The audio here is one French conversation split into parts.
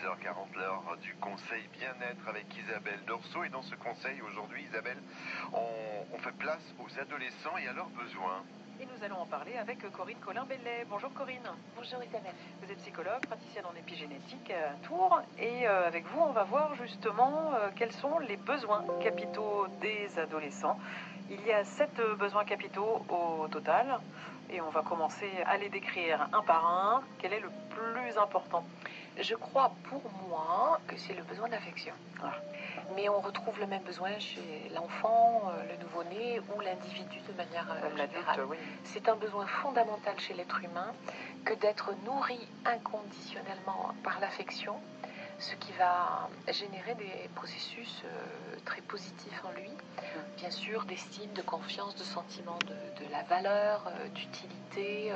6h40, l'heure du conseil bien-être avec Isabelle Dorso. Et dans ce conseil, aujourd'hui, Isabelle, on fait place aux adolescents et à leurs besoins. Et nous allons en parler avec Corinne Colin-Bellet. Bonjour Corinne. Bonjour Isabelle. Vous êtes psychologue, praticienne en épigénétique à Tours. Et avec vous, on va voir justement quels sont les besoins capitaux des adolescents. Il y a 7 besoins capitaux au total. Et on va commencer à les décrire un par un. Quel est le plus important? Je crois pour moi que c'est le besoin d'affection. Ah. Mais on retrouve le même besoin chez l'enfant, le nouveau-né ou l'individu de manière générale. Oui. C'est un besoin fondamental chez l'être humain que d'être nourri inconditionnellement par l'affection, ce qui va générer des processus très positifs en lui. Bien sûr, d'estime, de confiance, de sentiment de la valeur, d'utilité,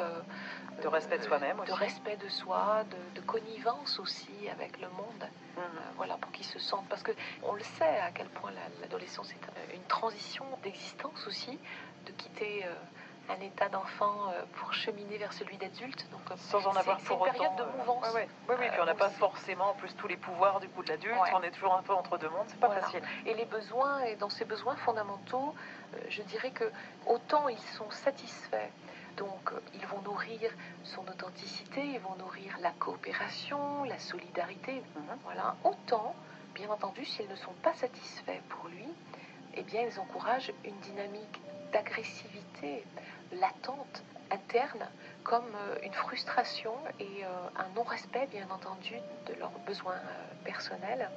de respect de soi-même aussi. De respect de soi, de connivence aussi avec le monde. Voilà, pour qu'ils se sentent, parce qu'on le sait à quel point l'adolescence est une transition d'existence aussi, de quitter un état d'enfant pour cheminer vers celui d'adulte. Donc, sans en avoir pour autant. C'est une période de mouvance. Oui, puis on n'a pas forcément en plus tous les pouvoirs du coup de l'adulte. On est toujours un peu entre deux mondes, c'est pas facile. Et les besoins, et dans ces besoins fondamentaux, je dirais que autant ils sont satisfaits. Donc, ils vont nourrir son authenticité, ils vont nourrir la coopération, la solidarité. Voilà. Autant, bien entendu, s'ils ne sont pas satisfaits pour lui, eh bien, ils encouragent une dynamique d'agressivité latente, interne, comme une frustration et un non-respect, bien entendu, de leurs besoins personnels,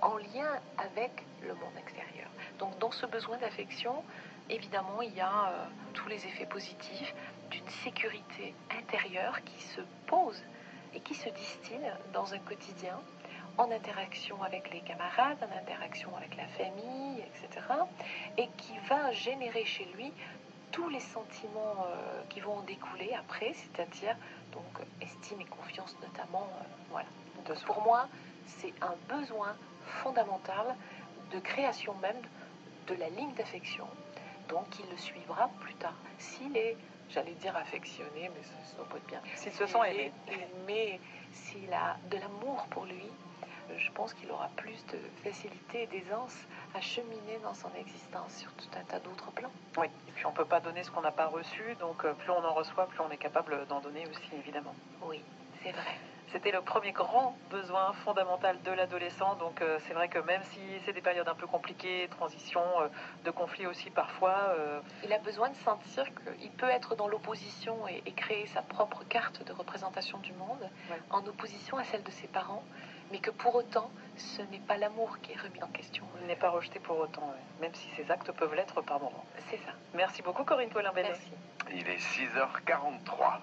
en lien avec le monde extérieur. Donc, dans ce besoin d'affection, évidemment, il y a tous les effets positifs d'une sécurité intérieure qui se pose et qui se distille dans un quotidien, en interaction avec les camarades, en interaction avec la famille, etc. Et qui va générer chez lui tous les sentiments qui vont en découler après, c'est-à-dire donc estime et confiance notamment. Voilà. Donc, pour moi, c'est un besoin fondamental de création même de la ligne d'affection, donc il le suivra plus tard. S'il est, j'allais dire affectionné, mais ça doit pas être bien. S'il se sent aimé. Mais s'il a de l'amour pour lui, je pense qu'il aura plus de facilité et d'aisance à cheminer dans son existence sur tout un tas d'autres plans. Oui, et puis on ne peut pas donner ce qu'on n'a pas reçu, donc plus on en reçoit, plus on est capable d'en donner aussi, évidemment. Oui, c'est vrai. C'était le premier grand besoin fondamental de l'adolescent, donc c'est vrai que même si c'est des périodes un peu compliquées, transition, de conflits aussi parfois... Il a besoin de sentir qu'il peut être dans l'opposition et créer sa propre carte de représentation du monde, en opposition à celle de ses parents, mais que pour autant, ce n'est pas l'amour qui est remis en question. Il n'est pas rejeté pour autant, même si ses actes peuvent l'être par moments. C'est ça. Merci beaucoup Corinne Colin-Bellet. Merci. Il est 6h43.